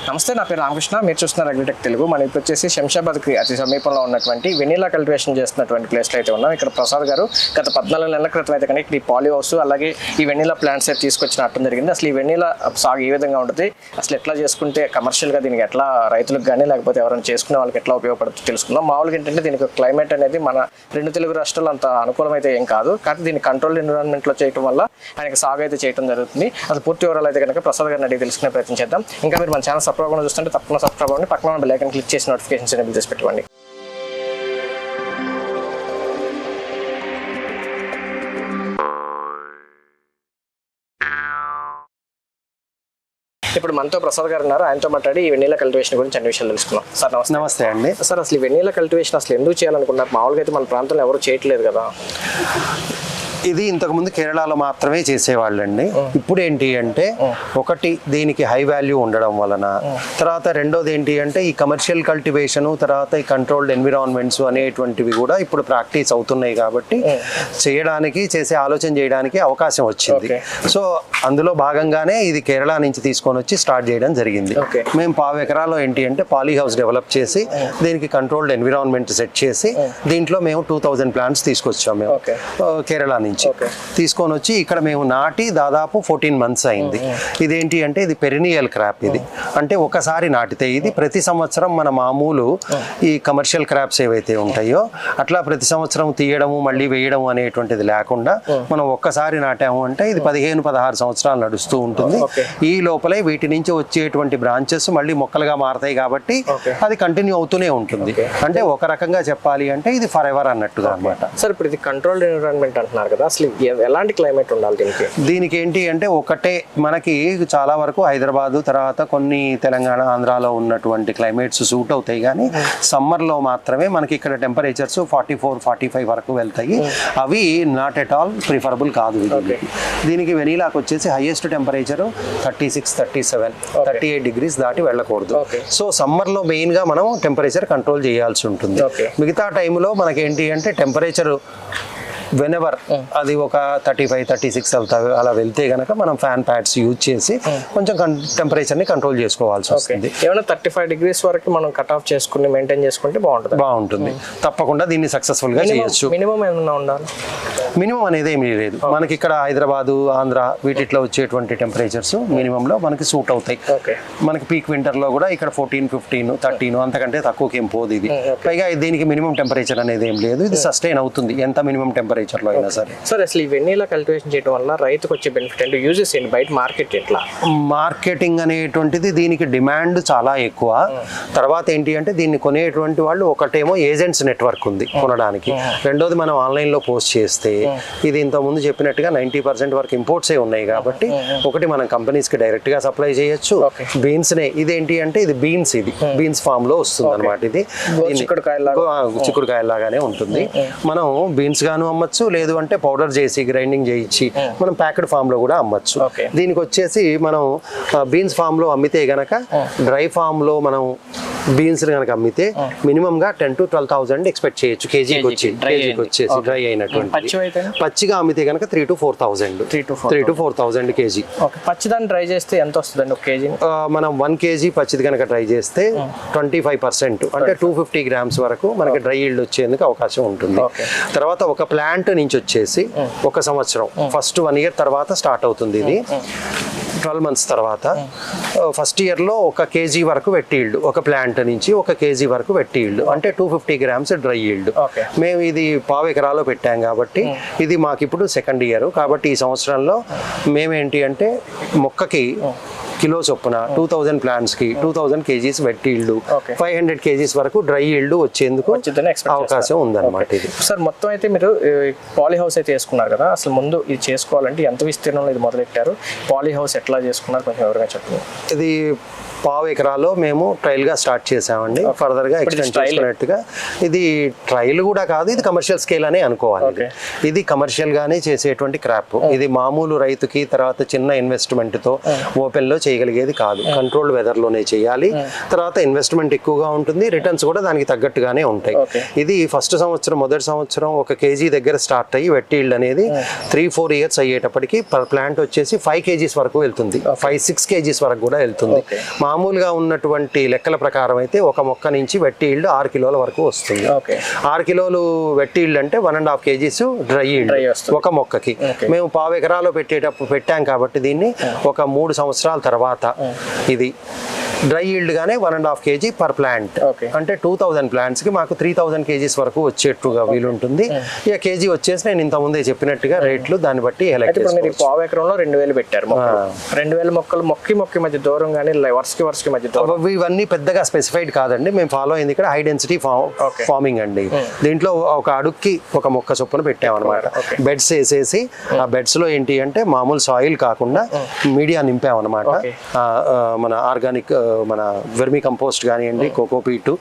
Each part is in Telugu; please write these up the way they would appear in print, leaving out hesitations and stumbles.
నమస్తే, నా పేరు రామకృష్ణ. మీరు చూస్తున్నారు అగ్రిటెక్ తెలుగు. మనం ఇప్పుడు వచ్చేసి శంషాబాద్కి అతి సమీపంలో ఉన్నటువంటి వెనీలా కల్టివేషన్ చేస్తున్నటువంటి ప్లేస్లో అయితే ఉన్నాం. ఇక్కడ ప్రసాద్ గారు గత 14 నెలల క్రితం అయితే కనుక ఈ పాలీ హౌస్ అలాగే ఈ వెనీలా ప్లాంట్స్ అయితే తీసుకొచ్చినట్టు జరిగింది. అసలు ఈ వెనీలా సాగు ఏ విధంగా ఉంటుంది, అసలు ఎట్లా చేసుకుంటే కమర్షియల్గా దీనికి ఎట్లా రైతులకు కానీ లేకపోతే ఎవరైనా చేసుకునే వాళ్ళకి ఎట్లా ఉపయోగపడుతుందో తెలుసుకుందాం. మామూలుగా ఏంటంటే దీనికి క్లైమేట్ అనేది మన 2 తెలుగు రాష్ట్రాలు అంత అనుకూలమైతే ఏం కాదు, కానీ దీన్ని కంట్రోల్ ఎన్విరాన్మెంట్లో చేయడం వల్ల ఆయనకి సాగు అయితే చేయడం జరుగుతుంది. అసలు పూర్తి వివరాలు అయితే కనుక ప్రసాద్ గారిని అడిగి తెలుసుకునే ప్రయత్నం చేద్దాం. ఇంకా మీరు మన ఛానల్ సబ్స్క్రైబ్ చూస్తుంటే తప్పకుండా సబ్స్క్రైబ్ అవ్వండి, పక్కన బెల్ ఐకాన్ క్లిక్ చేసి నోటిఫికేషన్స్ ఎనేబుల్ చేసి పెట్టుకోండి. ఇప్పుడు మనతో ప్రసాద్ గారు ఉన్నారు. ఆయనతో మాట్లాడి ఈ వెనీలా కల్టివేషన్ గురించి అన్ని విషయాలు తెలుసుకున్నాం. సార్ నమస్తే. నమస్తే అండి. సార్, అసలు ఈ వెనీలా కల్టివేషన్ అసలు ఎందుకు చేయాలనుకున్నారు? మామూలుగా అయితే మన ప్రాంతంలో ఎవరు చేయట్లేదు కదా. ఇది ఇంతకుముందు కేరళలో మాత్రమే చేసేవాళ్ళండి. ఇప్పుడు ఏంటి అంటే ఒకటి దీనికి హై వాల్యూ ఉండడం వలన, తర్వాత రెండోది ఏంటి అంటే ఈ కమర్షియల్ కల్టివేషన్, తర్వాత ఈ కంట్రోల్డ్ ఎన్విరాన్మెంట్స్ అనేటువంటివి కూడా ఇప్పుడు ప్రాక్టీస్ అవుతున్నాయి కాబట్టి చేసే ఆలోచన చేయడానికి అవకాశం వచ్చింది. సో అందులో భాగంగానే ఇది కేరళ నుంచి తీసుకొని వచ్చి స్టార్ట్ చేయడం జరిగింది. మేము 1/2 ఎకరాలో ఏంటి అంటే పాలీ హౌస్ డెవలప్ చేసి దీనికి కంట్రోల్డ్ ఎన్విరాన్మెంట్ సెట్ చేసి దీంట్లో మేము 2000 ప్లాంట్స్ తీసుకొచ్చాము. మేము కేరళ నుంచి తీసుకొని వచ్చి ఇక్కడ మేము నాటి దాదాపు 14 months అయింది. ఇదేంటి అంటే ఇది పెరినియల్ క్రాప్. ఇది అంటే ఒకసారి నాటితే ఇది ప్రతి సంవత్సరం మన మామూలు ఈ కమర్షియల్ క్రాప్స్ ఏవైతే ఉంటాయో అట్లా ప్రతి సంవత్సరం తీయడము మళ్ళీ వేయడం అనేటువంటిది లేకుండా మనం ఒక్కసారి నాటాము అంటే ఇది 15-16 సంవత్సరాలు నడుస్తూ ఉంటుంది. ఈ లోపలే వీటి నుంచి వచ్చేటువంటి బ్రాంచెస్ మళ్ళీ మొక్కలుగా మారతాయి కాబట్టి అది కంటిన్యూ అవుతూనే ఉంటుంది. అంటే ఒక రకంగా చెప్పాలి అంటే ఇది ఫర్ ఎవర్ అన్నట్టుగా అనమాట. సార్, ఇప్పుడు ఇది కంట్రోల్డ్ ఎన్విరాన్మెంట్ అంటున్నారు కదా, అసలు ఎలాంటి క్లైమేట్ ఉండాలి దీనికి ఏంటి అంటే ఒకటే మనకి చాలా వరకు హైదరాబాదు తర్వాత కొన్ని తెలంగాణ ఆంధ్రాలో ఉన్నటువంటి క్లైమేట్స్ సూట్ అవుతాయి, కానీ సమ్మర్లో మాత్రమే మనకి ఇక్కడ టెంపరేచర్స్ 44-45 వరకు వెళ్తాయి. అవి నాట్ ఎట్ ఆల్ ప్రిఫరబుల్ కాదు. దీనికి వెనీలాకి వచ్చేసి హైయెస్ట్ టెంపరేచర్ 36-37-38 degrees దాటి వెళ్ళకూడదు. సో సమ్మర్లో మెయిన్గా మనం టెంపరేచర్ కంట్రోల్ చేయాల్సి ఉంటుంది. మిగతా టైంలో మనకేంటి అంటే టెంపరేచర్ వెనెవర్ అది ఒక 35-36 అలా వెళ్తే గనక మనం ఫ్యాన్ ప్యాడ్స్ యూజ్ చేసి కొంచెం టెంపరేచర్ ని కంట్రోల్ చేసుకోవాల్సి వస్తుంది. ఏమైనా 35 degrees వరకు మనం కట్ ఆఫ్ చేసుకుని మెయింటైన్ చేసుకుంటే బాగుంటుంది. తప్పకుండా దీన్ని సక్సెస్ఫుల్ గా చేయొచ్చు. మినిమం ఏమైనా ఉండాలి? మినిమం అనేది ఏమీ లేదు. మనకి ఇక్కడ హైదరాబాదు ఆంధ్ర వీటిలో వచ్చేటువంటి టెంపరేచర్స్ మినిమం లో మనకి సూట్ అవుతాయి. మనకి పీక్ వింటర్ లో కూడా ఇక్కడ 14-15-13 అంతకంటే తక్కువకి ఏం పోదు. ఇది పైగా దీనికి మినిమం టెంపరేచర్ అనేది ఏం లేదు. ఇది సస్టైన్ అవుతుంది ఎంత మినిమం టెంపరేచర్ లో అయినా సరే. సార్, అసలు ఈ వెనీలా కల్టివేషన్ చేయడం వల్ల రైతుకు వచ్చే బెనిఫిట్ అంటే యూజెస్ ఏంటి? బయట మార్కెట్ ఎట్లా? మార్కెటింగ్ అనేటువంటిది దీనికి డిమాండ్ చాలా ఎక్కువ. తర్వాత ఏంటి అంటే దీన్ని కొనేటువంటి వాళ్ళు ఒకటేమో ఏజెంట్స్ నెట్వర్క్ ఉంది కొనడానికి, రెండోది మనం ఆన్లైన్ లో పోస్ట్ చేస్తే ఇది ఇంతకుముందు చెప్పినట్టుగా 90% వరకు ఇంపోర్ట్సే ఉన్నాయి కాబట్టి ఒకటి మనం కంపెనీస్ కి డైరెక్ట్ గా సప్లై చేయొచ్చు. బీన్స్ నే ఇదేంటి అంటే ఇది బీన్స్ ఫామ్ లో వస్తుంది అనమాట. ఇది చిక్కుడుకాయ లాగానే ఉంటుంది. మనం బీన్స్ గాను అమ్మచ్చు, లేదు అంటే పౌడర్ చేసి గ్రైండింగ్ చేయించి మనం ప్యాకెడ్ ఫామ్ లో కూడా అమ్మచ్చు. దీనికి వచ్చేసి మనం బీన్స్ ఫామ్ లో అమ్మితే గనక డ్రై ఫామ్ లో మనం బీన్స్ కనుక అమ్మితే మినిమం గా 10,000-12,000 ఎక్స్పెక్ట్ చేయొచ్చు కేజీకి వచ్చేసి డ్రై అయినటువంటి. పచ్చిగా అమ్మితే కనుక 3,000-4,000 కేజీ. పచ్చిదాన్ని డ్రై చేస్తే ఎంత వస్తుంది ఒక కేజీ? మనం 1 kg పచ్చిది కనుక డ్రై చేస్తే 25% అంటే 250 grams వరకు మనకి డ్రై ఈల్డ్ వచ్చేందుకు అవకాశం ఉంటుంది. తర్వాత ఒక ప్లాంట్ నుంచి వచ్చేసి 1 సంవత్సరం ఫస్ట్ 1 year తర్వాత స్టార్ట్ అవుతుంది. ఇది 12 months తర్వాత ఫస్ట్ ఇయర్ లో 1 kg వరకు వెట్ ఈల్డ్, ఒక ప్లాంట్ నుంచి 1 kg వరకు వెట్ ఈల్డ్ అంటే 250 grams డ్రై ఈల్డ్. మేము ఇది 1/2 ఎకరాలో పెట్టాం కాబట్టి ఇది మాకు ఇప్పుడు 2nd year కాబట్టి ఈ సంవత్సరంలో మేమేంటి అంటే మొక్కకి కిలో చొప్పున 2000 ప్లాంట్స్ కి 2000 kgs వెట్ ఈల్డ్, 500 kgs వరకు డ్రై ఈల్డ్ వచ్చేందుకు అవకాశం ఉందన్నమాట. ఇది సార్, మొత్తం అయితే మీరు పాలీ హౌస్ అయితే వేసుకున్నారు కదా, అసలు ముందు ఇది చేసుకోవాలంటే ఎంత విస్తీర్ణంలో ఇది మొదలెట్టారు? పాలీ హౌస్ ఎట్లా చేసుకున్నారు కొంచెం వివరంగా చెప్పండి. ఇది 1/2 ఎకరాలో మేము ట్రయల్ గా స్టార్ట్ చేసామండి. ఫర్దర్ గా ఎక్స్టెండ్ చేసుకున్నట్టుగా ఇది ట్రయల్ కూడా కాదు, ఇది కమర్షియల్ స్కేల్ అనే అనుకోవాలి. ఇది కమర్షియల్ గానే చేసేటువంటి క్రాప్. ఇది మామూలు రైతుకి తర్వాత చిన్న ఇన్వెస్ట్మెంట్ తో ఓపెన్ లో చేయగలిగేది కాదు. కంట్రోల్డ్ వెదర్ లోనే చేయాలి. తర్వాత ఇన్వెస్ట్మెంట్ ఎక్కువగా ఉంటుంది, రిటర్న్స్ కూడా దానికి తగ్గట్టుగానే ఉంటాయి. ఇది ఫస్ట్ సంవత్సరం మొదటి సంవత్సరం 1 kg దగ్గర స్టార్ట్ అయ్యి వెట్ ఈల్డ్ అనేది 3-4 years అయ్యేటప్పటికి పర్ ప్లాంట్ వచ్చేసి 5 kgs వరకు వెళ్తుంది, 5-6 kgs వరకు కూడా వెళ్తుంది. మామూలుగా ఉన్నటువంటి లెక్కల ప్రకారం అయితే ఒక మొక్క నుంచి వెట్టి ఈల్డ్ 6 కిలోల వరకు వస్తుంది. 6 కిలోలు వెట్టి ఈల్డ్ అంటే 1.5 kgs డ్రై ఈల్డ్ ఒక మొక్కకి. మేము 1/2 ఎకరాలో పెట్టాం కాబట్టి దీన్ని ఒక 3 సంవత్సరాల తర్వాత ఇది డ్రై ఈల్డ్ గానే 1.5 kg పర్ ప్లాంట్, అంటే 2000 ప్లాంట్స్ కి మాకు 3000 kgs వరకు వచ్చేట్టుగా వీలుంటుంది. ఇక కేజీ వచ్చేసి నేను ఇంత ముందే చెప్పినట్టుగా రేట్లు దాన్ని బట్టి ఎలక్ట్ చేసుకోవచ్చు. 1/2 ఎకరంలో 2000 పెట్టారు. 2000 మొక్కలు మొక్కి మధ్య దూరం కానీ వరుసకి మధ్య దూరం ఇవన్నీ పెద్దగా స్పెసిఫైడ్ కాదండి. మేము ఫాలో అయింది ఇక్కడ హై డెన్సిటీ ఫార్మింగ్ అండి. దీంట్లో ఒక అడుక్కి ఒక మొక్క చొప్పున పెట్టామన్నమాట. బెడ్స్ వేసేసి ఆ బెడ్స్ లో ఏంటి అంటే మామూలు సాయిల్ కాకుండా మీడియా నింపామన్నమాట. మన ఆర్గానిక్ మన వెర్మి కంపోస్ట్ కానివ్వండి, కోకోపీట్,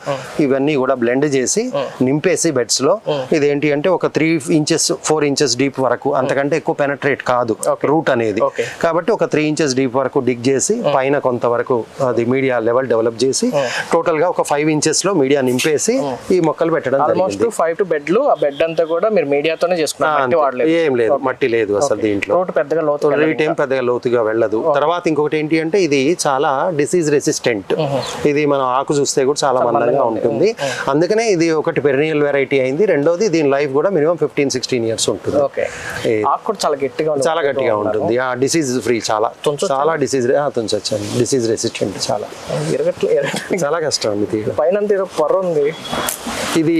ఇవన్నీ కూడా బ్లెండ్ చేసి నింపేసి బెడ్స్ లో ఇదేంటి అంటే ఒక 3 ఇంచెస్ 4 ఇంచెస్ డీప్ వరకు, అంతకంటే ఎక్కువ పెనట్రేట్ కాదు రూట్ అనేది. కాబట్టి ఒక 3 ఇంచెస్ డీప్ వరకు డిగ్ చేసి పైన కొంతవరకు అది మీడియా లెవెల్ డెవలప్ చేసి టోటల్ గా ఒక 5 ఇంచెస్ లో మీడియా నింపేసి ఈ మొక్కలు పెట్టడం జరిగింది. 5 బెడ్లు, ఆ బెడ్ అంతా కూడా మీరు మీడియాతోనే చేసుకున్నారు. ఏం లేదు, మట్టి లేదు అసలు దీంట్లో. పెద్దగా లోతుగా వెళ్ళదు. తర్వాత ఇంకొకటి ఏంటి అంటే ఇది చాలా డిసీజ్ రెసిస్టెంట్. ఇది మనం ఆకు చూస్తే కూడా చాలా మందంగా ఉంటుంది. అందుకనే ఇది ఒకటి పెరినియల్ వెరైటీ అయింది. రెండోది దీని లైఫ్ కూడా మినిమం 15-16 ఇయర్స్ ఉంటుంది. చాలా గట్టిగా ఉంటుంది. ఆ డిసీజ్ ఫ్రీ, చాలా డిసీజ్ తుంచొచ్చండి. డిసీజ్ రెసిస్టెంట్ చాలా కష్టం అండి. పైన పొర ఉంది. ఇది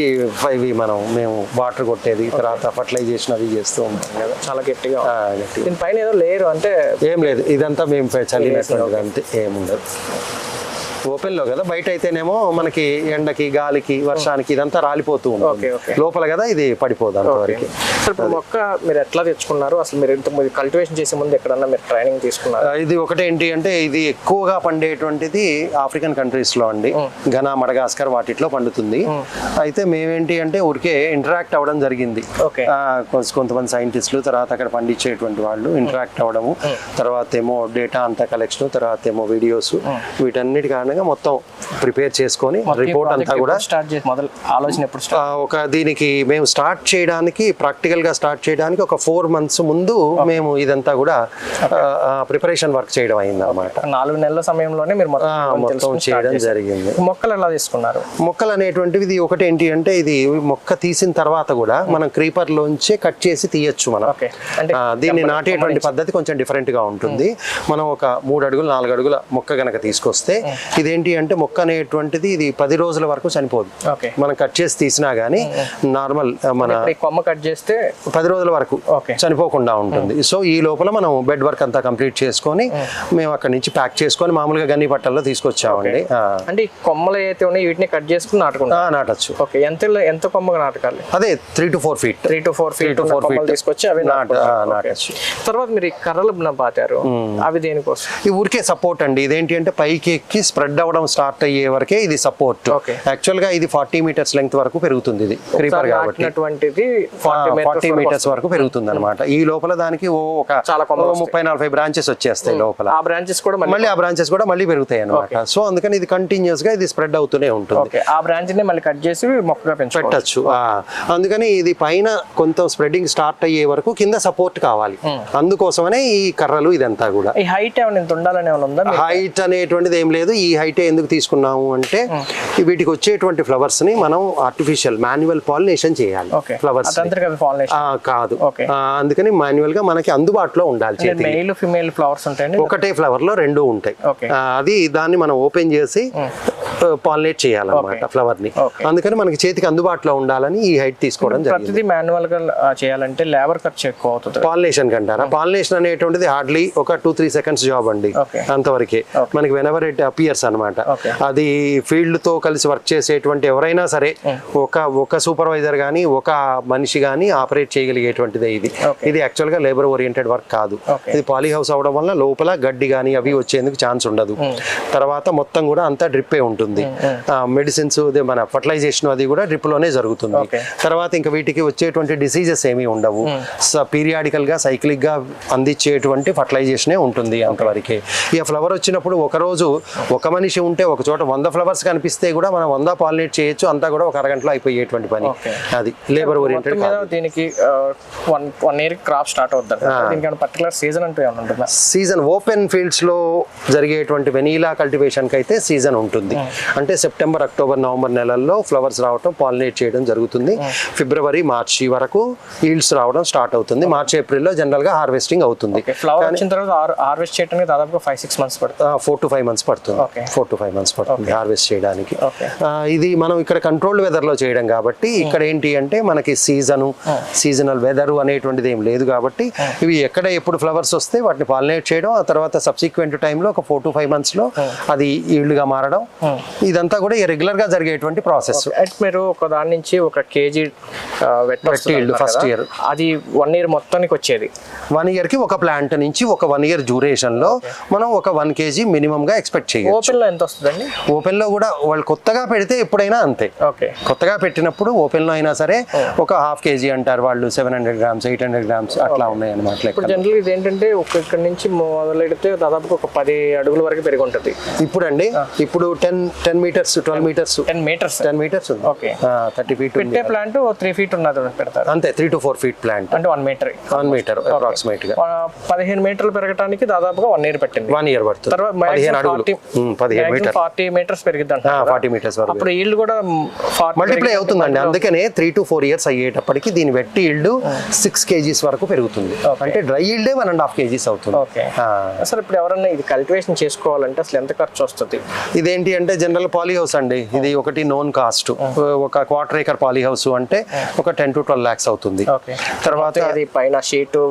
మేము వాటర్ కొట్టేది, తర్వాత ఫర్టిలైజేషన్ అది చేస్తూ ఉంటాం కదా. చాలా గట్టిగా పైన ఏదో లేరు అంటే ఏం లేదు, ఇదంతా మేము చల్లినట్టు అంతే, ఏముండదు. ఓపెన్ లో కదా, బయట అయితేనేమో మనకి ఎండకి గాలికి వర్షానికి ఇదంతా రాలిపోతూ ఉంటుంది. లోపల కదా ఇది పడిపోదు అంతవరకు. మొక్క మీరు ఎట్లా తెచ్చుకున్నారు అసలు? మీరు ఇంత కల్టివేషన్ చేసే ముందు ఎక్కడన్నా మీరు ట్రైనింగ్ తీసుకున్నారు? ఇది ఒకటి ఏంటి అంటే ఇది ఎక్కువగా పండేటువంటిది ఆఫ్రికన్ కంట్రీస్ లో అండి, ఘనా, మడగాస్కర్ వాటిలో పండుతుంది. అయితే మేమేంటి అంటే ఊరికే ఇంటరాక్ట్ అవ్వడం జరిగింది. కొంతమంది సైంటిస్టులు, తర్వాత అక్కడ పండించేటువంటి వాళ్ళు ఇంటరాక్ట్ అవ్వడము, తర్వాత ఏమో డేటా అంతా కలెక్షన్, తర్వాత ఏమో వీడియోస్, వీటన్నిటి కారణంగా మొత్తం ప్రిపేర్ చేసుకొని రిపోర్ట్ అంతా కూడా ఒక దీనికి మేము స్టార్ట్ చేయడానికి, ప్రాక్టికల్ గా స్టార్ట్ చేయడానికి ఒక 4 months ముందు మేము ఇదంతా కూడా ప్రిపరేషన్ వర్క్ చేయడం అయింది అన్నమాట. 4 నెలల సమయంలోనే మీరు మొత్తం చేయడం జరిగింది. మొక్కలు ఎలా తీసుకున్నారు? మొక్కలు అనేటువంటివి ఇది ఒకటి ఏంటి అంటే ఇది మొక్క తీసిన తర్వాత కూడా మనం క్రీపర్ లోంచే కట్ చేసి తీయచ్చు. మనం దీన్ని నాటేటువంటి పద్ధతి కొంచెం డిఫరెంట్ గా ఉంటుంది. మనం ఒక 3 అడుగులు 4 అడుగుల మొక్క గనక తీసుకొస్తే ఇదేంటి అంటే మొక్క అనేటువంటిది ఇది 10 రోజుల వరకు చనిపోదు. మనం కట్ చేసి తీసినా గానీ నార్మల్ మన కొమ్మ కట్ చేస్తే 10 రోజుల వరకు చనిపోకుండా ఉంటుంది. సో ఈ లోపల మనం బెడ్ వర్క్ అంతా కంప్లీట్ చేసుకొని మేము అక్కడ నుంచి ప్యాక్ చేసుకొని మామూలుగా గన్ని పట్టల్లో తీసుకొచ్చామండి. అంటే ఈ కొమ్మలు అయితే ఉన్నాయి వీటిని కట్ చేసుకుని నాటచ్చు. ఎంత కొమ్మగా నాటకాలి? అదే 3 to 4 feet తీసుకొచ్చి అవి నాటచ్చు. తర్వాత మీరు కర్రలు పాతారు, అవి దేనికోసం? ఈ ఊరికే సపోర్ట్ అండి. ఇదేంటి అంటే పైకి ఎక్కి స్ప్రెడ్ అవ్వడం స్టార్ట్ అయ్యే వరకే ఇది సపోర్ట్. యాక్చువల్ గా ఇది 40 meters లెంగ్త్ వరకు పెరుగుతుంది. ఇది క్రీపర్ కాబట్టి 40 meters వరకు పెరుగుతుంది అనమాట. ఈ లోపల దానికి ఒక 30-40 బ్రాంచెస్ వచ్చేస్తాయి లోపల. ఆ బ్రాంచెస్ కూడా మళ్ళీ పెరుగుతాయి అనమాట. సో అందుకని ఇది కంటిన్యూస్ గా ఇది స్ప్రెడ్ అవుతూనే ఉంటుంది. ఆ బ్రాంచ్ ని మళ్ళీ కట్ చేసి మొక్కగా పెట్టచ్చు. అందుకని ఇది పైన కొంత స్ప్రెడింగ్ స్టార్ట్ అయ్యే వరకు కింద సపోర్ట్ కావాలి. అందుకోసమనే ఈ కర్రలు ఇదంతా కూడా. ఈ హైట్ ఏమైనా ఉండాలని ఉందా? హైట్ అనేటువంటిది ఏం లేదు. ఈ హైట్ ఎందుకు తీసుకున్నాము అంటే వీటికి వచ్చేటువంటి ఫ్లవర్స్ ని మనం ఆర్టిఫిషియల్ మాన్యువల్ పాలినేషన్ చేయాలి. ఫ్లవర్స్ కాదు, అందుకని మాన్యువల్ గా మనకి అందుబాటులో ఉండాలి. మేల్ ఫీమేల్ ఫ్లవర్స్ ఉంటాయి, ఒకటే ఫ్లవర్ లో 2 ఉంటాయి. అది దాన్ని మనం ఓపెన్ చేసి పాలినేట్ చేయాలన్నమాట ఫ్లవర్ ని. అందుకని మనకి చేతికి అందుబాటులో ఉండాలని ఈ హైట్ తీసుకోవడం జరిగింది. మాన్యువల్ గా చేయాలంటే లేబర్ ఖర్చు ఎక్కువ అవుతుంది. పాలినేషన్ కంటారా? పాలినేషన్ అనేటువంటిది హార్డ్లీ ఒక 2-3 seconds జాబ్ అండి, అంతవరకే. మనకి వెనెవర్ ఇట్ అపియర్స్ అనమాట. అది ఫీల్డ్ తో కలిసి వర్క్ చేసేటువంటి ఎవరైనా సరే ఒక సూపర్వైజర్ గానీ ఒక మనిషి గానీ ఆపరేట్ చేయగలిగేటువంటిదే ఇది. ఇది యాక్చువల్ గా లేబర్ ఓరియంటెడ్ వర్క్ కాదు. ఇది పాలీ హౌస్ అవడం వల్ల లోపల గడ్డి గానీ అవి వచ్చేందుకు ఛాన్స్ ఉండదు. తర్వాత మొత్తం కూడా అంతా డ్రిప్పే ఉంటుంది. ఉంటుంది. మెడిసిన్స్ మన ఫర్టిలైజేషన్ అది కూడా డ్రిప్ లోనే జరుగుతుంది. తర్వాత ఇంకా వీటికి వచ్చేటువంటి డిసీజెస్ ఏమీ ఉండవు. పీరియాడికల్ గా సైక్లిక్ గా అందించేటువంటి ఫర్టిలైజేషనే ఉంటుంది అంతవరకే. ఇక ఫ్లవర్ వచ్చినప్పుడు ఒక రోజు ఒక మనిషి ఉంటే ఒక చోట 100 ఫ్లవర్స్ కనిపిస్తే కూడా మనం 100 పాలినేట్ చేయొచ్చు. అంతా కూడా ఒక అరగంటలో అయిపోయేటువంటి పని. అది లేబర్ ఓరియంటెడ్. దీనికి 1 year క్రాప్ స్టార్ట్ అవుతుంది. దీనికి పర్టికులర్ సీజన్ అంటూ ఏమైనా ఉంటుందా? సీజన్ ఓపెన్ ఫీల్డ్స్ లో జరిగేటువంటి వెనీలా కల్టివేషన్ కి అయితే సీజన్ ఉంటుంది. అంటే సెప్టెంబర్, అక్టోబర్, నవంబర్ నెలల్లో ఫ్లవర్స్ రావడం, పాలినేట్ చేయడం జరుగుతుంది. ఫిబ్రవరి, మార్చి వరకు ఈల్డ్స్ రావడం స్టార్ట్ అవుతుంది. మార్చ్, ఏప్రిల్లో జనరల్ గా హార్వెస్టింగ్ అవుతుంది. ఫ్లవర్ వచ్చిన తర్వాత హార్వెస్ట్ చేయడానికి దాదాపు 5-6 months పడుతుంది. 4 to 5 months పడుతుంది. 4 to 5 months పడుతుంది హార్వెస్ట్ చేయడానికి. ఇది మనం ఇక్కడ కంట్రోల్డ్ వెదర్ లో చేయడం కాబట్టి ఇక్కడ ఏంటి అంటే మనకి సీజనల్ వెదర్ అనేటువంటిది ఏం లేదు కాబట్టి ఇవి ఎక్కడ ఎప్పుడు ఫ్లవర్స్ వస్తే వాటిని పాలినేట్ చేయడం, ఆ తర్వాత సబ్సిక్వెంట్ టైంలో ఒక 4 to 5 months లో అది ఈల్డ్ గా మారడం, ఇదంతా కూడా రెగ్యులర్ గా జరిగేటువంటి ప్రాసెస్. మీరు ఒక దాని నుంచి 1 kg ఫస్ట్ ఇయర్ అది 1 year మొత్తానికి వచ్చేది. 1 year కి ఒక ప్లాంట్ నుంచి ఒక 1 year డ్యూరేషన్ లో మనం ఒక 1 kg మినిమం గా ఎక్స్పెక్ట్ చేయొచ్చు. ఓపెన్ లో ఎంత వస్తుందండి? ఓపెన్ లో కూడా వాళ్ళు కొత్తగా పెడితే ఎప్పుడైనా అంతే. కొత్తగా పెట్టినప్పుడు ఓపెన్ లో అయినా సరే ఒక 1/2 kg అంటారు వాళ్ళు, 700 grams 800 grams అట్లా ఉన్నాయి అన్నమాట. ఇప్పుడు జనరల్ ఇది ఏంటంటే ఇక్కడ నుంచి మొదలెడితే దాదాపు ఒక 10 అడుగుల వరకు పెరిగి ఉంటుంది. ఇప్పుడు అండి ఇప్పుడు 10 meters 12 meters 10 meters ఉంది. 30 feet పెట్టే ప్లాంట్ 3 feet ఉన్నది పెడతారు అంతే. 3 to 4 feet ప్లాంట్ అంటే 1 meter అప్రాక్సిమేట్ గా 15 meterలు పెరగడానికి దాదాపుగా 1 year పట్టింది. 1 year పడుతుంది. తర్వాత 15 meters పెరిగిద్ది అంట. 40 meters వరకు అప్పుడు ఈల్డ్ కూడా మల్టిప్లై అవుతుందండి. అందుకనే 3 to 4 years అయ్యేటప్పటికి దీని వెట్ ఈల్డ్ 6 kgs వరకు పెరుగుతుంది. అంటే డ్రై ఈల్డే 1.5 kgs అవుతుంది. అసలు ఇప్పుడు ఎవరన్నా ఇది కల్టివేషన్ చేసుకోవాలంటే అసలు ఎంత ఖర్చు వస్తుంది? ఇదేంటి అంటే జనరల్ పాలీ హౌస్ అండి. ఇది ఒకటి నోన్ కాస్ట్. ఒక 1/4 acre పాలీ హౌస్ అంటే ఒక 10 to 12 lakhs అవుతుంది. తర్వాత పైన షీటు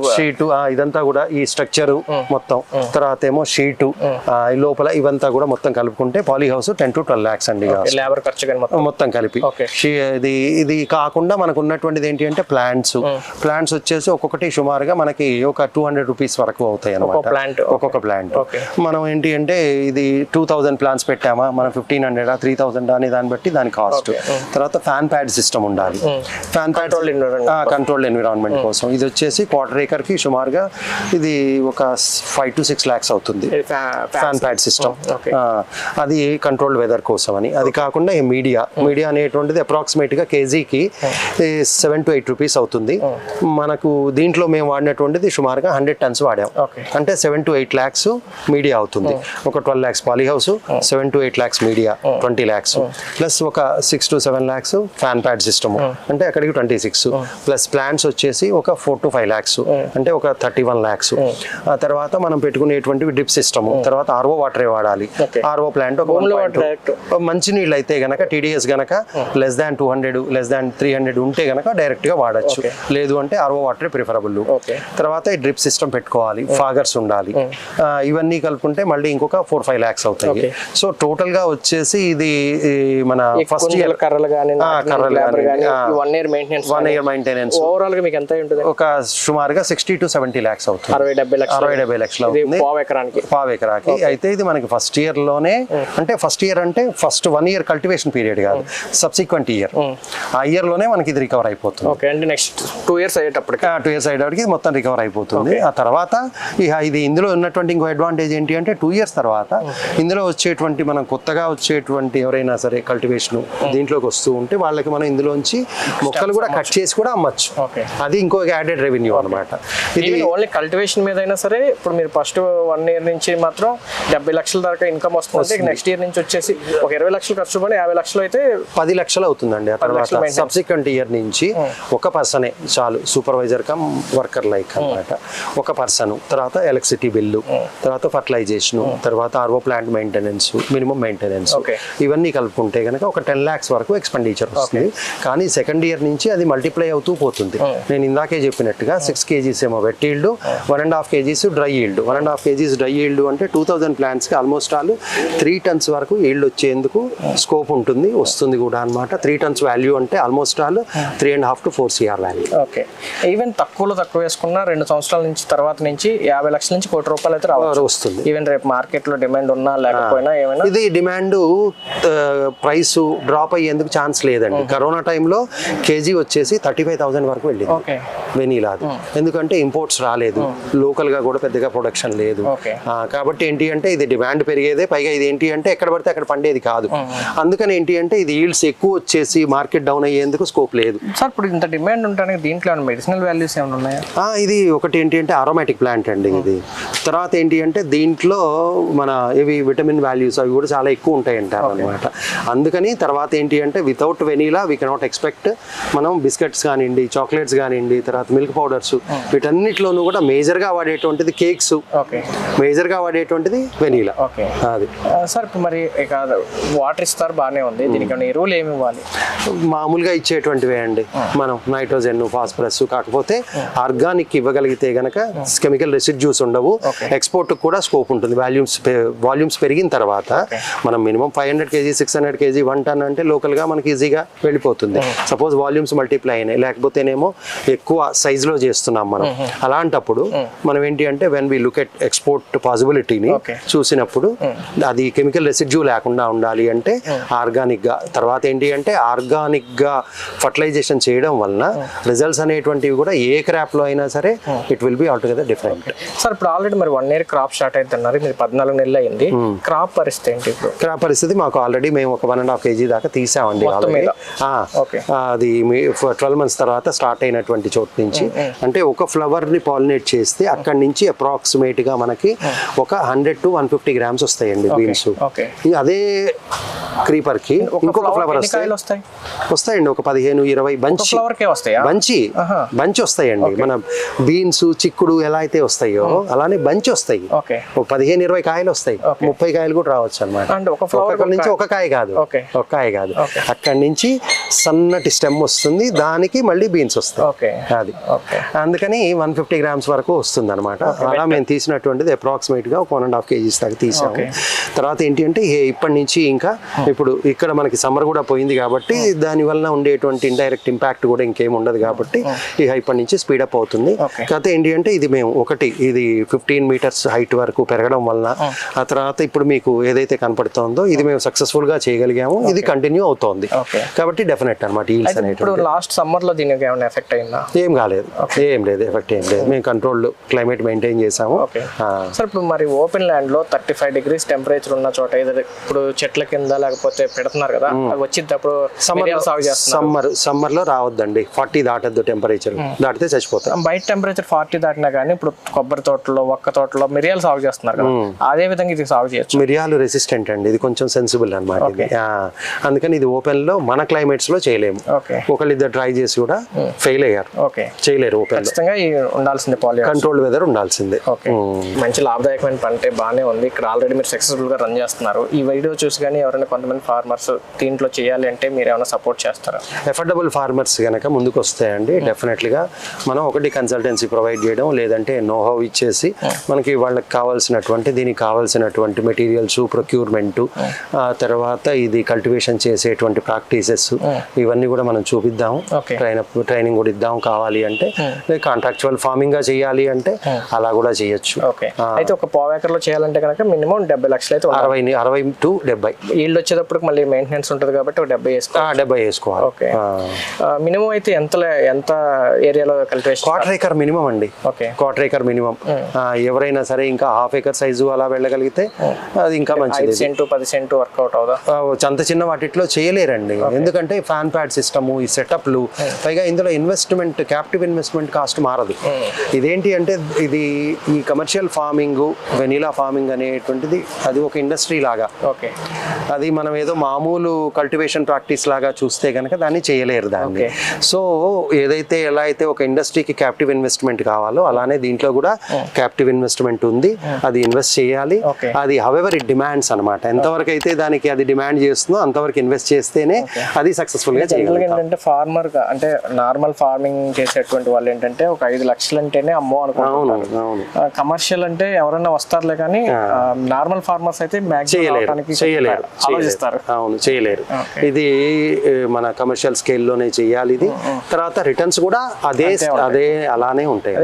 ఇదంతా కూడా ఈ స్ట్రక్చర్ మొత్తం, తర్వాత ఏమో షీటు లోపల ఇవంతా కూడా మొత్తం కలుపుకుంటే పాలీ హౌస్ 10 to 12 lakhs అండి. లేబర్ ఖర్చు మొత్తం కలిపి. ఇది కాకుండా మనకు ఉన్నటువంటిది ఏంటి అంటే ప్లాంట్స్ వచ్చేసి ఒక్కొక్కటి సుమారుగా మనకి ఒక 200 rupees వరకు అవుతాయి అన్నమాట ఒక్కొక్క ప్లాంట్. మనం ఏంటి అంటే ఇది 2000 ప్లాంట్స్ పెట్టామా, మనం 1500 3000 అనే దాన్ని బట్టి దాని కాస్ట్. తర్వాత ఫ్యాన్ ప్యాడ్ సిస్టమ్ ఉండాలి. ఫ్యాన్ ప్యాడ్ కంట్రోల్డ్ ఎన్విరాన్మెంట్ కోసం. ఇది వచ్చేసి 1/4 acre కి సుమారుగా ఇది ఒక 5 to 6 lakhs అవుతుంది ఫ్యాన్ ప్యాడ్ సిస్టమ్. అది కంట్రోల్డ్ వెదర్ కోసం అని. అది కాకుండా మీడియా అనేటువంటిది అప్రాక్సిమేట్ గా కేజీకి 7 to 8 rupees అవుతుంది. మనకు దీంట్లో మేము వాడినటువంటిది సుమారుగా 100 tons వాడాం. అంటే 7 to 8 lakhs మీడియా అవుతుంది. ఒక 12 lakhs poly house, 7 to 8 lakhs media 20 lakhs, plus ఒక 6 to 7 lakhs fan pad system అంటే అక్కడికి 26, ప్లస్ ప్లాంట్స్ వచ్చేసి ఒక 4 to 5 lakhs అంటే ఒక 31 lakhs. ఆ తర్వాత మనం పెట్టుకునేటువంటి డ్రిప్ సిస్టమ్, తర్వాత ఆర్ఓ వాటరే వాడాలి. ఆర్ఓ ప్లాంట్ ఒక మంచి నీళ్ళు అయితే గనక టీడీఎస్ గనక less than 200 less than 300 ఉంటే గనక డైరెక్ట్ గా వాడచ్చు. లేదు అంటే ఆర్ఓ వాటరే ప్రిఫరబుల్. తర్వాత ఈ డ్రిప్ సిస్టమ్ పెట్టుకోవాలి, ఫాగర్స్ ఉండాలి. ఇవన్నీ కలుపుకుంటే మళ్ళీ ఇంకొక 4-5 lakhs అవుతాయి. సో టోటల్ గా వచ్చేసి ఇది మన ఫస్ట్ ఇయర్ కర్రలు గానీ 1 year మెయింటెనెన్స్ ఓవరాల్ గా మీకు ఎంత ఉంటుంది? ఒక సుమారుగా 60 to 70 lakhs అవుతుంది. 60-70 lakhs పావు ఎకరాకి. అయితే ఇది మనకి ఫస్ట్ ఇయర్ లోనే, అంటే first first 1 year cultivation period కాదు, సబ్సిక్వెంట్ ఇయర్. ఆ ఇయర్ లోనే మనకి ఇది రికవర్ అయిపోతుంది. నెక్స్ట్ 2 years అయ్యేటప్పటికి మొత్తం రికవర్ అయిపోతుంది. ఆ తర్వాత ఇది ఇందులో ఉన్నటువంటి ఇంకో అడ్వాంటేజ్ ఏంటి అంటే 2 years తర్వాత ఇందులో వచ్చేటువంటి మనం కొత్తగా వచ్చేటువంటి ఎవరైనా సరే కల్టివేషన్ దీంట్లోకి వస్తూ ఉంటే వాళ్ళకి మనం ఇందులోంచి మొక్కలు కూడా కట్ చేసి కూడా అమ్మచ్చు. అది ఇంకో యాడెడ్ రెవెన్యూ అన్నమాట. ఇది ఓన్లీ కల్టివేషన్ మీద అయినా సరే ఇప్పుడు మీరు ఫస్ట్ 1 year నుంచి మాత్రం 70 lakhs దాకా ఇన్కమ్ వస్తుంది. నెక్స్ట్ ఇయర్ నుంచి వచ్చేసి ఒక 20 lakhs ఖర్చు పడి 50 lakhs అయితే 10 lakhs అవుతుందండి. ఆ తర్వాత సబ్సిక్వెంట్ ఇయర్ నుంచి ఒక పర్సనే చాలు, సూపర్వైజర్ కమ్ వర్కర్ లైక్ అన్నమాట. ఒక పర్సన్, తర్వాత ఎలక్ట్రిసిటీ బిల్లు, తర్వాత ఫర్టిలైజేషన్, తర్వాత RO plant maintenance, minimum maintenance, ఇవన్నీ కలుపుకుంటే కనుక ఒక 10 lakhs వరకు ఎక్స్పెండిచర్ వస్తుంది. కానీ సెకండ్ ఇయర్ నుంచి అది మల్టిప్లై అవుతూ పోతుంది. నేను ఇందాకే చెప్పినట్టుగా 6 kgs ఏమో wet yield, 1.5 kgs dry yield. 1.5 kgs dry yield అంటే 2000 ప్లాంట్స్ కి ఆల్మోస్ట్ ఆల్ 3 tons వరకు ఈల్డ్ వచ్చేందుకు స్కోప్ ఉంటుంది, వస్తుంది కూడా అనమాట. 3 tons వాల్యూ అంటే almost all 3.5 to 4 CR value. Even తక్కువ వేసుకున్న 2 సంవత్సరాల నుంచి తర్వాత నుంచి 50 lakhs నుంచి ₹1 కోటి అయితే రావచ్చు, వస్తుంది. ఈవెన్ రేపు మార్కెట్ లో డిమాండ్ ఉన్నా లేకపోయినా ఏమైనా ఇది డిమాండ్ డిమాండ్ ప్రైస్ డ్రాప్ అయ్యేందుకు ఛాన్స్ లేదండి. కరోనా టైంలో కేజీ వచ్చేసి 35,000 వరకు వెళ్ళింది వెనీలా. ఎందుకంటే ఇంపోర్ట్స్ రాలేదు, లోకల్ గా కూడా పెద్దగా ప్రొడక్షన్ లేదు. కాబట్టి ఏంటి అంటే ఇది డిమాండ్ పెరిగేదే, పైగా ఇది ఏంటి అంటే ఎక్కడ పడితే అక్కడ పండేది కాదు. అందుకని ఏంటి అంటే ఇది ఈల్డ్స్ ఎక్కువ వచ్చేసి మార్కెట్ డౌన్ అయ్యేందుకు స్కోప్ లేదు. సార్ ఇప్పుడు ఇంత డిమాండ్ ఉండడానికి దీంట్లో మెడిసినల్ వాల్యూస్ ఏమైనా ఉన్నాయా? ఇది ఒకటి ఏంటి అంటే అరోమాటిక్ ప్లాంట్ అండి ఇది. తర్వాత ఏంటి అంటే దీంట్లో మన ఇవి విటమిన్ వాల్యూస్ అవి కూడా చాలా ఎక్కువ ఉంటాయి అంటారు అనమాట. అందుకని తర్వాత ఏంటి అంటే without vanilla we cannot expect మనం బిస్కెట్స్ కానివ్వండి, చాక్లెట్స్ కానివ్వండి, తర్వాత మిల్క్ పౌడర్స్, వీటన్నిటిలోనూ కూడా మేజర్గా వాడేటువంటిది కేక్స్, మేజర్గా వాడేటువంటిది వెనీలా. అది సార్ ఇప్పుడు మరి వాటర్ ఇస్తారు బాగానే ఉంది, దీనికి ఎరువులు ఏమి ఇవ్వాలి? మామూలుగా ఇచ్చేటువంటివే అండి మనం, నైట్రోజన్, ఫాస్ఫరస్. కాకపోతే ఆర్గానిక్ ఇవ్వగలిగితే గనక కెమికల్ రెసిడ్యూస్ ఉండవు, ఎక్స్పోర్ట్ కూడా స్కోప్ ఉంటుంది. వాల్యూమ్స్ పెరిగిన తర్వాత మనం మినిమం 500 kg 600 kg 1 ton అంటే లోకల్గా మనకి ఈజీగా వెళ్ళిపోతుంది. సపోజ్ వాల్యూమ్స్ మల్టిప్లై అయినాయి, లేకపోతేనేమో ఎక్కువ సైజులో చేస్తున్నాం మనం. అలాంటప్పుడు మనం ఏంటి అంటే when we look at export పాసిబిలిటీని చూసినప్పుడు అది కెమికల్ రెసిడ్యూ లేకుండా ఉండాలి అంటే ఆర్గానిక్ గా. తర్వాత ఏంటి అంటే ఆర్గానిక్ గా ఫర్టిలైజేషన్ చేయడం వలన రిజల్ట్స్ అనేటువంటివి కూడా ఏ క్రాప్ లో అయినా సరే it will be altogether different. Sir ఇప్పుడు ఆల్రెడీ మరి 1 year క్రాప్ స్టార్ట్ అవుతున్నారు, మీరు 14 నెలలు అయింది. క్రాప్ పరిస్థితి ఏంటి ఇప్పుడు? క్రాప్ పరిస్థితి మాకు ఆల్రెడీ మేము ఒక 1.5 kg దాకా తీసామండి. అది 12 months తర్వాత స్టార్ట్ అయినటువంటి చోటు నుంచి, అంటే ఒక ఫ్లవర్ ని పాలినేట్ చేస్తే అక్కడి నుంచి అప్రాక్సిమేట్ గా మనకి ఒక 100 to 150 grams వస్తాయండి బీన్స్. అదే క్రీపర్ కి ఇంకొక ఫ్లవర్ వస్తాయండి ఒక 15-20 బంచి వస్తాయండి. మన బీన్స్, చిక్కుడు ఎలా అయితే వస్తాయో అలానే బంచి వస్తాయి. ఒక 15-20 కాయలు వస్తాయి, 30 కాయలు కూడా రావచ్చు అనమాట. నుంచి ఒక కాయ కాదు, అక్కడి నుంచి సన్నటి స్టెమ్ వస్తుంది, దానికి మళ్ళీ బీన్స్ వస్తాయి. అది అందుకని 150 grams వరకు వస్తుంది అనమాట. అలా మేము తీసినటువంటిది అప్రాక్సిమేట్ గా ఒక 1.5 kgs దాకా తీసాము. తర్వాత ఏంటి అంటే ఇప్పటి నుంచి ఇంకా ఇప్పుడు ఇక్కడ మనకి సమ్మర్ కూడా పోయింది కాబట్టి దాని వల్ల ఉండేటువంటి ఇండైరెక్ట్ ఇంపాక్ట్ కూడా ఇంకేం ఉండదు కాబట్టి ఇప్పటి నుంచి స్పీడప్ అవుతుంది. కాకపోతే ఏంటి అంటే ఇది మేము ఇది 15 meters హైట్ వరకు పెరగడం వలన, ఆ తర్వాత ఇప్పుడు మీకు ఏదైతే కనపడుతుందో ఇది మేము సక్సెస్ఫుల్ గా చేయగలిగాము. ఇది కంటిన్యూ అవుతోంది కాబట్టి డెఫినెట్ అనమాట. ఈల్డ్స్ అనేటువంటి లాస్ట్ సమ్మర్ లో దీనికి ఏమైనా ఎఫెక్ట్ అయిందా? ఏం కాలేదు, ఏం లేదు, ఎఫెక్ట్ ఏం లేదు. మేము కంట్రోల్ క్లైమేట్ మెయింటైన్ చేసాము. సార్ ఇప్పుడు మరి ఓపెన్ ల్యాండ్ లో 35 degrees టెంపరేచర్ ఉన్న చోట ఇప్పుడు చెట్ల కింద లేకపోతే పెడుతున్నారు కదా, వచ్చేటప్పుడు సమ్మర్ లో రావద్దండి. 40 దాటద్దు, టెంపరేచర్ దాటితే చచ్చిపోతాం. బయట టెంపరేచర్ 40 దాటినా కానీ ఇప్పుడు కొబ్బరి తోటలో, ఒక్క తోటలో మిరియాలు సాగు చేస్తున్నారు కదా, అదే విధంగా ఇది సాగు చేయొచ్చు. మిరియాలు రెసిస్టెంట్ అండి, ఇది కొంచెం సెన్సిబుల్ అనమాట. అందుకని ఇది ఓపెన్ లో మన క్లైమేట్స్ లో చేయలేము. ఒకళ్ళిద్దరు ట్రై చేసి కూడా ఫెయిల్ అయ్యారు, చేయలేరు. ఓపెన్ ఉండాల్సిందే, కంట్రోల్ వెదర్ ఉండాల్సిందే. మంచి లాభదాయకమైన పంటే బాగానే ఉంది. ఇక్కడ ఆల్రెడీ మీరు సక్సెస్ఫుల్ గా రన్ చేస్తున్నారు. ఈ వీడియో చూసి కానీ ఎవరైనా కొంతమంది ఫార్మర్స్ దీంట్లో చేయాలి అంటే మీరు ఏమైనా సపోర్ట్ చేస్తారా? ఎఫర్డబుల్ ఫార్మర్స్ కనుక ముందుకు వస్తాయండి, డెఫినెట్లీగా మనం ఒకటి కన్సల్టెన్సీ ప్రొవైడ్ చేయడం, లేదంటే నోహౌ ఇచ్చేసి మనకి వాళ్ళకి కావాల్సినటువంటి దీనికి కావాల్సినటువంటి మెటీరియల్స్, ప్రొక్యూర్మెంట్, తర్వాత ఇది కల్టివేషన్ చేసేటువంటి ప్రాక్టీసెస్ ఇవన్నీ కూడా మనం చూపిద్దాము. ట్రైనింగ్ కూడా ఇద్దాం. కావాలి అంటే కాంట్రాక్చువల్ ఫార్మింగ్ గా చేయాలి అంటే అలా కూడా చేయొచ్చు. అయితే ఒక పావు ఎకర్లో చేయాలంటే కనుక మినిమం 70 లక్షలు అయితే 60 to 70 ఈల్డ్ వచ్చేటప్పుడు మళ్ళీ మెయింటెనెన్స్ ఉంటుంది కాబట్టి 70 వేసుకోవాలి. మినిమం అయితే ఎంత ఏరియాలో కల్టివేషన్? క్వార్టర్ ఏకర్ మినిమం అండి. Quarter acre minimum. ఎవరైనా సరే ఇంకా హాఫ్ ఏకర్ సైజు అలా వెళ్ళగలిగితే అది ఇంకా మంచిది. 5 సెంటు 10 సెంటు వర్కౌట్ అవుదా? అంత చిన్న వాటిలో చేయలేరండి, ఎందుకంటే ఫ్యాన్ ప్యాడ్ సిస్టమ్, ఈ సెటప్లు, పైగా ఇందులో ఇన్వెస్ట్మెంట్, క్యాపిటల్ ఇన్వెస్ట్మెంట్ కాస్ట్ మారదు. ఇదేంటి అంటే ఇది ఈ కమర్షియల్ ఫార్మింగ్, వెనీలా ఫార్మింగ్ అనేటువంటిది అది ఒక ఇండస్ట్రీ లాగా. అది మనం ఏదో మామూలు కల్టివేషన్ ప్రాక్టీస్ లాగా చూస్తే కనుక దాన్ని చేయలేరు దాన్ని. సో ఏదైతే ఎలా అయితే ఒక ఇండస్ట్రీకి క్యాపిటల్ ఇన్వెస్ట్మెంట్ కావాలో అలానే దీంట్లో కూడా క్యాపిటల్ ఇన్వెస్ట్మెంట్ ఉంది. అది ఇన్వెస్ట్ చేయాలి. అది హౌఎవర్ ఇట్ డిమాండ్స్ అనమాట. ఎంతవరకు అయితే దానికి అది డిమాండ్ చేస్తుందో అంతవరకు ఇన్వెస్ట్ చేస్తేనే అది సక్సెస్ఫుల్ గా చేయగలుగుతాం. ఏంటంటే ఫార్మర్ అంటే నార్మల్ ఫార్మింగ్ చేసేటువంటి వాళ్ళు ఏంటంటే ఒక 5 లక్షలు అంటేనే అమ్మో అనుకుంటున్నారు. కమర్షియల్ అంటే ఎవరైనా వస్తారులే కానీ నార్మల్ ఫార్మర్స్ అయితే చేయలేరు. ఆలోచిస్తారు. అవును, చేయలేరు. ఇది మన కమర్షియల్ స్కేల్లోనే చేయాలి. ఇది తర్వాత రిటర్న్స్ కూడా అదే అలానే ఉంటాయి.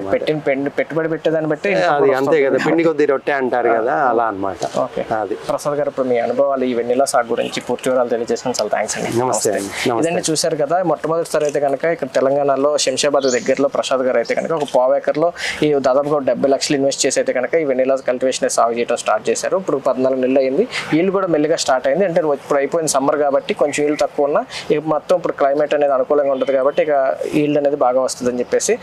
పెట్టుబడి పెట్టేదాన్ని బట్టి అది అంతే కదా, పిండి కొద్ది రొట్టె అంటారు కదా, అలా అన్నమాట. ఓకే, అది. ప్రసాద్ గారు ఇప్పుడు మీ అనుభవాలు ఈ వెన్నెలా సాగు గురించి పూర్తి వివరాలు తెలియజేసిన చాలా థ్యాంక్స్ అండి. నమస్తే. ఇదండి చూశారు కదా, మొట్టమొదటిసారి అయితే కనుక ఇక్కడ తెలంగాణలో శంషాబాద్ దగ్గరలో ప్రసాద్ గారు అయితే కనుక ఒక పావు ఎకర్లో ఈ దాదాపుగా 70 లక్షలు ఇన్వెస్ట్ చేసి అయితే కనుక ఈ వెనిలా కల్టివేషన్ సాగు చేయడం స్టార్ట్ చేశారు. ఇప్పుడు 14 నెలలు అయింది. ఈల్డ్ కూడా మెల్లిగా స్టార్ట్ అయింది. అంటే ఇప్పుడు అయిపోయింది సమ్మర్ కాబట్టి కొంచెం ఈల్డ్ తక్కువ ఉన్నా ఇక మొత్తం ఇప్పుడు క్లైమేట్ అనేది అనుకూలంగా ఉంటుంది కాబట్టి ఇక ఈల్డ్ అనేది బాగా వస్తుందని చెప్పేసి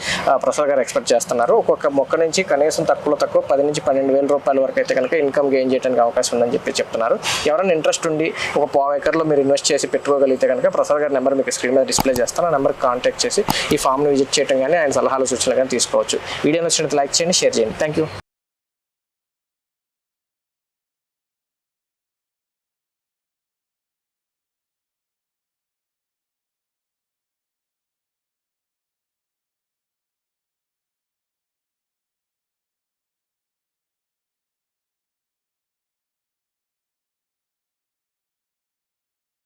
ప్రసాద్ గారు ఎక్స్పెక్ట్ చేస్తున్నారు. ఒక్కొక్క మొక్క నుంచి కనీసం తక్కువ 10 నుంచి 12,000 రూపాయల వరకు అయితే కనుక ఇన్కమ్ గెయిన్ చేయడానికి అవకాశం ఉందని చెప్పి చెప్తున్నారు. ఎవరైనా ఇంట్రెస్ట్ ఉండి ఒక పావు ఎకర్లో మీరు ఇన్వెస్ట్ చేసి పెట్టుకోగలిగితే కనుక ప్రసాద్ గారి నెంబర్ మీకు స్క్రీన్ మీద డిస్ప్లే చేస్తాను. ఆ నెంబర్కి కాంటాక్ట్ చేసి ఈ ఫామ్ని విజిట్ చేయడం కానీ ఆయన సలహాలు సూచనలు కానీ తీసుకోవచ్చు. వీడియో నచ్చినట్టు లైక్ చేయండి, షేర్ చేయండి. Thank you.